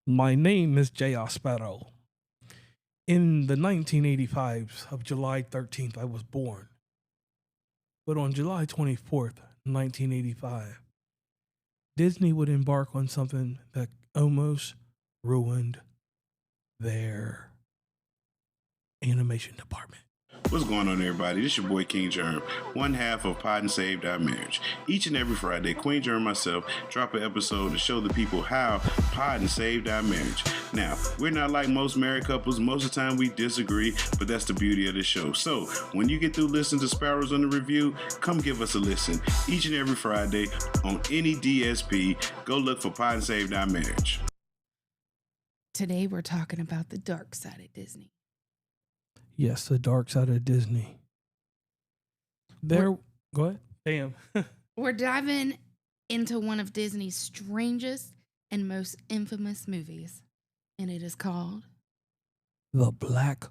My name is Jayo Sparrow. In the 1985s of July 13th, I was born. But on July 24th, 1985, Disney would embark on something that almost ruined their animation department. What's going on, everybody? This your boy King Germ, one half of Pod and Saved Our Marriage. Each and every Friday, Queen Germ and myself drop an episode to show the people how Pod and Saved Our Marriage. Now, we're not like most married couples. Most of the time we disagree, but that's the beauty of the show. So, when you get through listening to Sparrows on the Review, come give us a listen. Each and every Friday on any DSP, go look for Pod and Saved Our Marriage. Today we're talking about the dark side of Disney. Yes, the dark side of Disney. Go ahead. Damn. We're diving into one of Disney's strangest and most infamous movies, and it is called The Black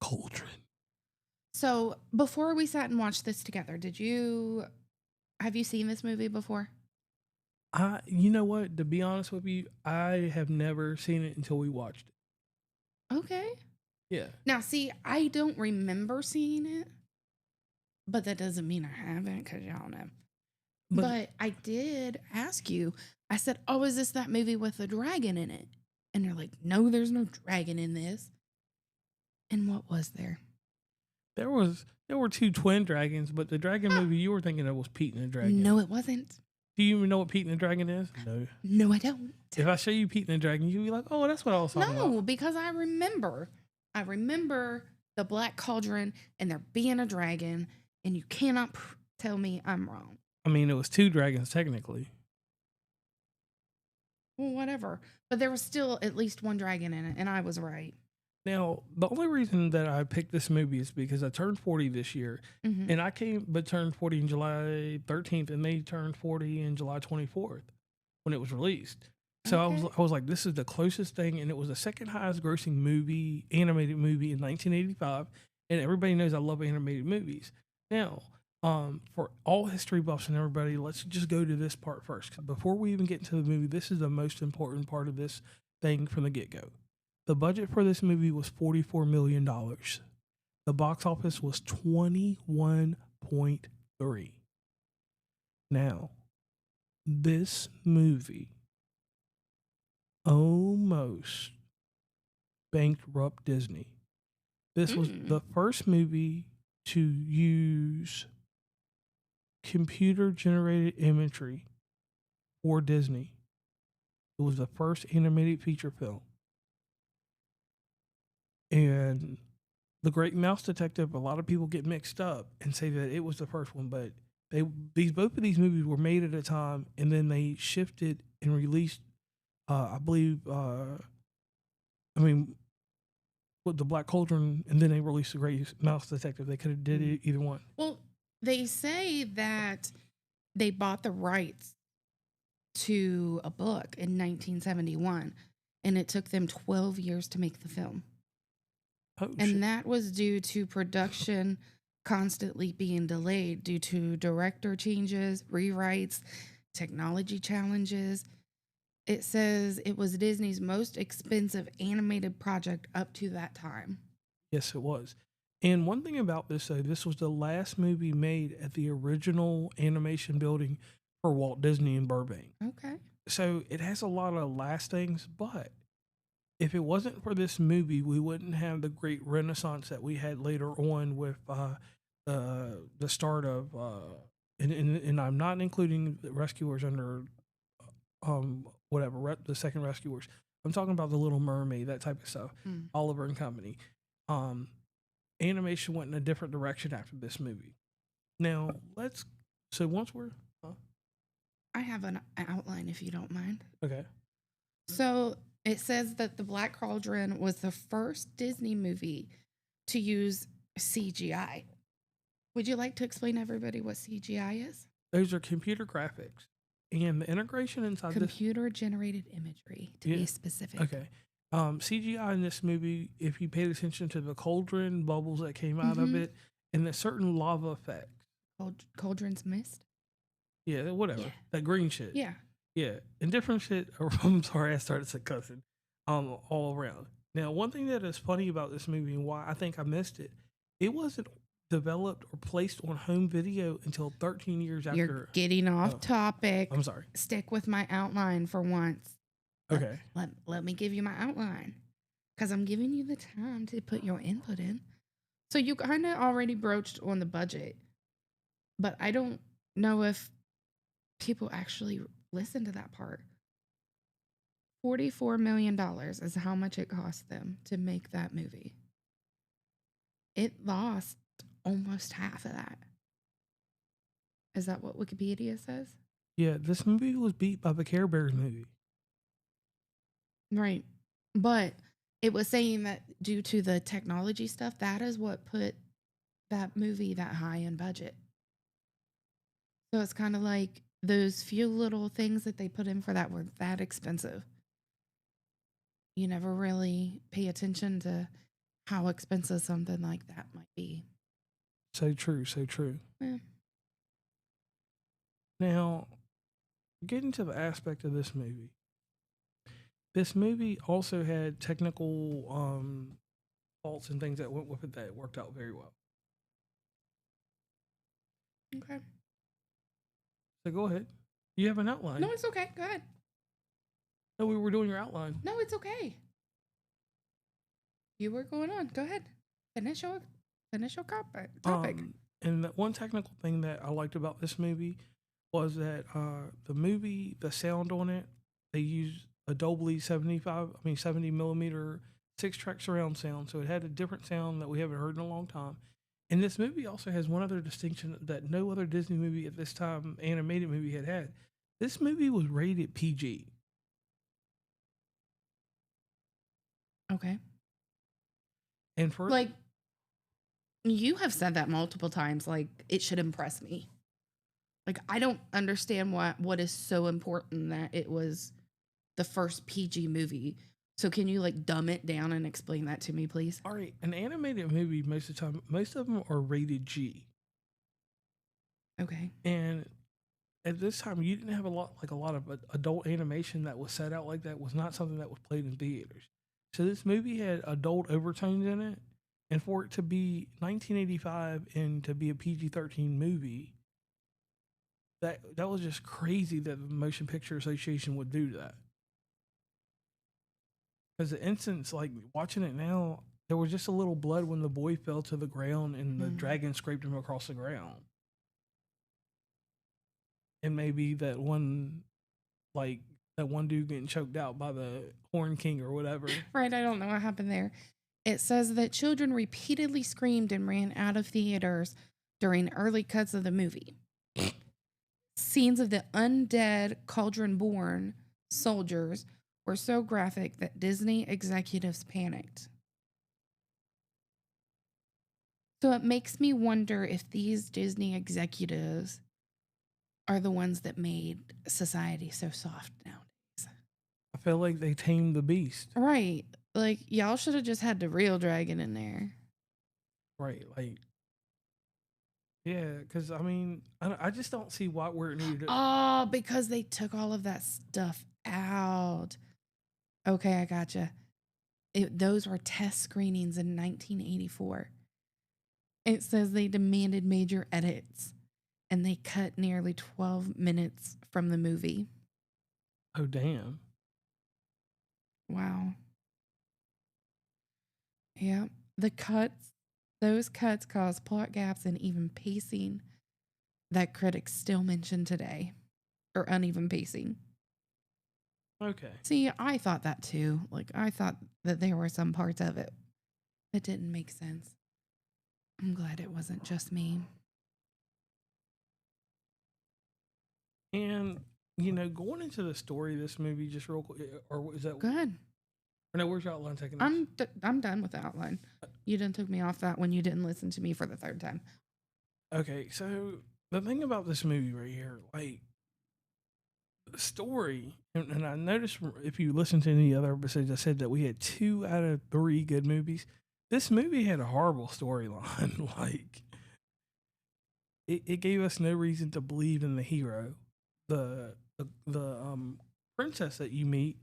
Cauldron. So, before we sat and watched this together, have you seen this movie before? You know what? To be honest with you, I have never seen it until we watched it. Okay. Yeah. Now, see, I don't remember seeing it, but that doesn't mean I haven't, because y'all know. But I did ask you, I said, oh, is this that movie with a dragon in it? And you're like, no, there's no dragon in this. And what was there? There were two twin dragons, but the dragon movie you were thinking of was Pete and the Dragon. No, it wasn't. Do you even know what Pete and the Dragon is? No. No, I don't. If I show you Pete and the Dragon, you'll be like, oh, that's what I was talking about. No, because I remember the Black Cauldron and there being a dragon, and you cannot tell me I'm wrong. I mean, it was two dragons technically. Well, whatever. But there was still at least one dragon in it, and I was right. Now, the only reason that I picked this movie is because I turned 40 this year, and I turned 40 in July 13th, and they turned 40 in July 24th when it was released. So Okay. I was like, this is the closest thing, and it was the second highest grossing animated movie in 1985, and everybody knows I love animated movies. Now, for all history buffs and everybody, let's just go to this part first. 'Cause before we even get into the movie, this is the most important part of this thing from the get-go. The budget for this movie was $44 million. The box office was 21.3. Now, this movie almost bankrupt Disney. This was the first movie to use computer-generated imagery for Disney. It was the first animated feature film. And The Great Mouse Detective, a lot of people get mixed up and say that it was the first one, but both of these movies were made at a time, and then they shifted and released. I believe, with the Black Cauldron, and then they released The Great Mouse Detective. They could have did it either one. Well, they say that they bought the rights to a book in 1971, and it took them 12 years to make the film. Oh, And shit. that was due to production constantly being delayed due to director changes, rewrites, technology challenges. It says it was Disney's most expensive animated project up to that time. Yes, it was. And one thing about this, though, this was the last movie made at the original animation building for Walt Disney in Burbank. Okay. So it has a lot of last things, but if it wasn't for this movie, we wouldn't have the great renaissance that we had later on with the start of, and I'm not including the Rescuers under the second Rescuers. I'm talking about the Little Mermaid, that type of stuff. Oliver and Company. Animation went in a different direction after this movie. Now once we're I have an outline if you don't mind. okay. So it says that The Black Cauldron was the first Disney movie to use CGI. Would you like to explain to everybody what CGI is? Those are computer graphics, and the integration inside Computer generated imagery, to be specific. Okay. CGI in this movie, if you paid attention to the cauldron bubbles that came out of it, and the certain lava effects. Cauldron's mist? Yeah, whatever. Yeah. That green shit. Yeah. Yeah. And different shit. I'm sorry, I started cussing. all around. Now, one thing that is funny about this movie and why I think I missed it, it wasn't developed or placed on home video until 13 years You're after. getting off Oh, topic. I'm sorry. Stick with my outline for once. Okay. Let me give you my outline because I'm giving you the time to put your input in. So you kind of already broached on the budget, but I don't know if people actually listen to that part. $44 million is how much it cost them to make that movie. It lost almost half of that. Is that what Wikipedia says? Yeah, this movie was beat by the Care Bears movie. Right. But it was saying that due to the technology stuff, that is what put that movie that high in budget. So it's kind of like those few little things that they put in for that were that expensive. You never really pay attention to how expensive something like that might be. So true, so true. Yeah. Now, getting to the aspect of this movie. This movie also had technical faults and things that went with it that worked out very well. Okay. So go ahead. You have an outline. No, it's okay. Go ahead. No, we were doing your outline. No, it's okay. You were going on. Go ahead. Finish your topic. And the one technical thing that I liked about this movie was that the sound on it, they used a Dolby 70 millimeter 6-track surround sound, so it had a different sound that we haven't heard in a long time. And this movie also has one other distinction that no other Disney movie at this time, animated movie, had. This movie was rated PG. Okay. And for Like, you have said that multiple times, like, it should impress me. Like, I don't understand what is so important that it was the first PG movie. So can you, like, dumb it down and explain that to me, please? all right, an animated movie, most of the time, most of them are rated G. Okay. And at this time, you didn't have a lot of adult animation that was set out like that. Was not something that was played in theaters. So this movie had adult overtones in it, and for it to be 1985 and to be a PG-13 movie, that was just crazy that the Motion Picture Association would do that. Because the instance, like watching it now, there was just a little blood when the boy fell to the ground and the dragon scraped him across the ground. And maybe that one dude getting choked out by the Horn King or whatever. Right, I don't know what happened there. It says that children repeatedly screamed and ran out of theaters during early cuts of the movie. Scenes of the undead Cauldron-born soldiers were so graphic that Disney executives panicked. So it makes me wonder if these Disney executives are the ones that made society so soft nowadays. I feel like they tamed the beast. Right. Like, y'all should have just had the real dragon in there. Right. Like, yeah, because, I mean, I just don't see where it needed to. Oh, because they took all of that stuff out. Okay, I gotcha. Those were test screenings in 1984. It says they demanded major edits, and they cut nearly 12 minutes from the movie. Oh, damn. Wow. Yeah. Those cuts caused plot gaps and even pacing that critics still mention today, or uneven pacing. Okay. See, I thought that too. Like, I thought that there were some parts of it that didn't make sense. I'm glad it wasn't just me. And, going into the story of this movie just real quick, or is that Good. Or no, where's your outline taking us? I'm done with the outline. You didn't took me off that when you didn't listen to me for the third time. Okay, so the thing about this movie right here, like the story, and I noticed if you listen to any other episodes, I said that we had 2 out of 3 good movies. This movie had a horrible storyline. Like it gave us no reason to believe in the hero. The princess that you meet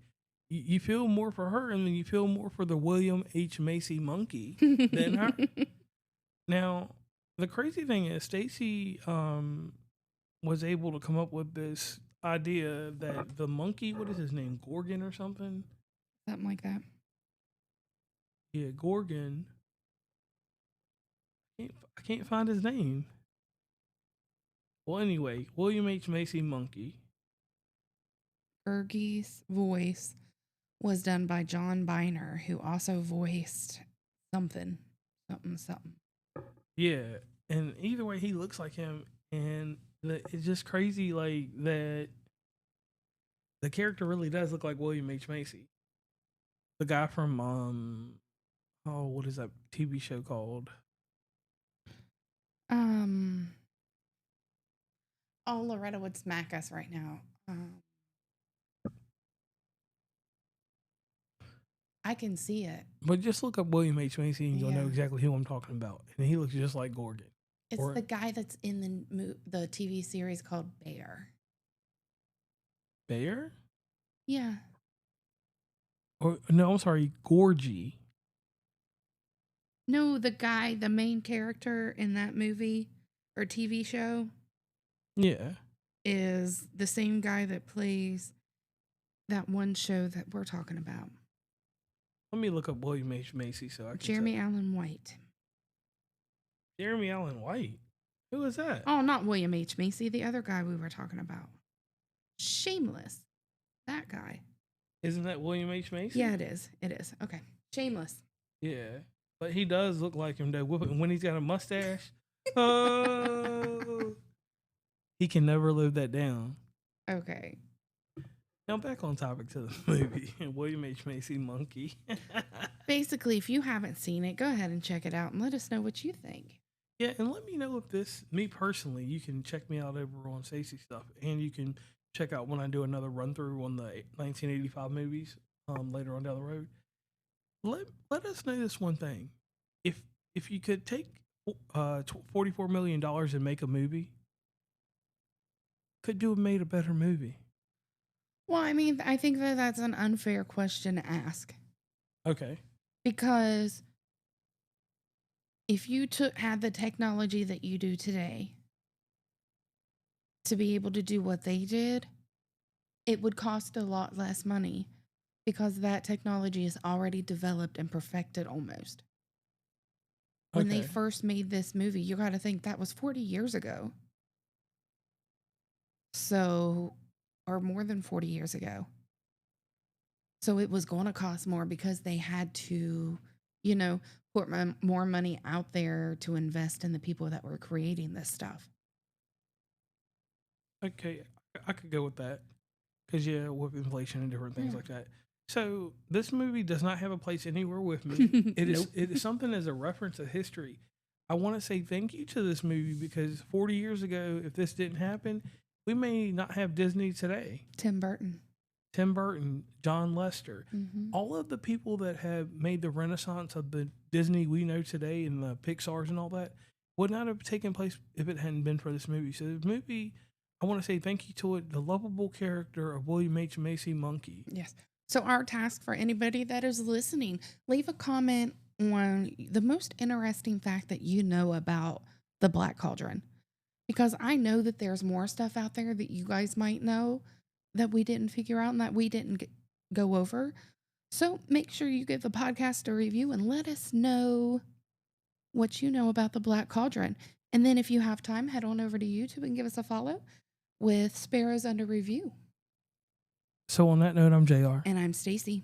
you feel more for her, and then you feel more for the William H. Macy monkey than her. Now, the crazy thing is, Stacey was able to come up with this idea that the monkey, what is his name, Gorgon or something? Something like that. Yeah, Gorgon. I can't find his name. Well, anyway, William H. Macy monkey. Fergie's voice was done by John Biner, who also voiced something. Yeah, and either way, he looks like him, and it's just crazy, like that. The character really does look like William H. Macy, the guy from what is that TV show called? Oh, Loretta would smack us right now. I can see it. But just look up William H. Macy and you'll know Yeah. exactly who I'm talking about. And he looks just like Gorgon. It's the guy that's in the TV series called Bear. Bear? Yeah. Or no, I'm sorry, Gorgie. No, the guy, the main character in that movie or TV show. Yeah. Is the same guy that plays that one show that we're talking about. Let me look up William H. Macy so I can Jeremy Allen White. Jeremy Allen White? Who is that? Oh, not William H. Macy, the other guy we were talking about. Shameless. That guy. Isn't that William H. Macy? Yeah, it is. It is. Okay. Shameless. Yeah. But he does look like him though. When he's got a mustache. Oh. He can never live that down. Okay. Now back on topic to the movie. William H. Macy monkey. Basically, if you haven't seen it, go ahead and check it out and let us know what you think. Yeah, and let me know if me personally, you can check me out over on Stacey stuff, and you can check out when I do another run through on the 1985 movies later on down the road. Let us know this one thing: if you could take $44 million and make a movie, could you have made a better movie? Well, I mean, I think that's an unfair question to ask. Okay. Because if you had the technology that you do today to be able to do what they did, it would cost a lot less money because that technology is already developed and perfected almost. When they first made this movie, you got to think that was 40 years ago. So, or more than 40 years ago. So it was going to cost more because they had to, put more money out there to invest in the people that were creating this stuff. Okay, I could go with that. Because, yeah, with inflation and different things like that. So this movie does not have a place anywhere with me. It is something as a reference of history. I want to say thank you to this movie because 40 years ago, if this didn't happen, we may not have Disney today. Tim Burton, John Lester, all of the people that have made the renaissance of the Disney we know today and the Pixars and all that would not have taken place if it hadn't been for this movie. So the movie, I want to say thank you to it, the lovable character of William H. Macy monkey. Yes. So our task for anybody that is listening, leave a comment on the most interesting fact that you know about the Black Cauldron. Because I know that there's more stuff out there that you guys might know that we didn't figure out and that we didn't go over. So make sure you give the podcast a review and let us know what you know about the Black Cauldron. And then if you have time, head on over to YouTube and give us a follow with Sparrows Under Review. So on that note, I'm JR. And I'm Stacey.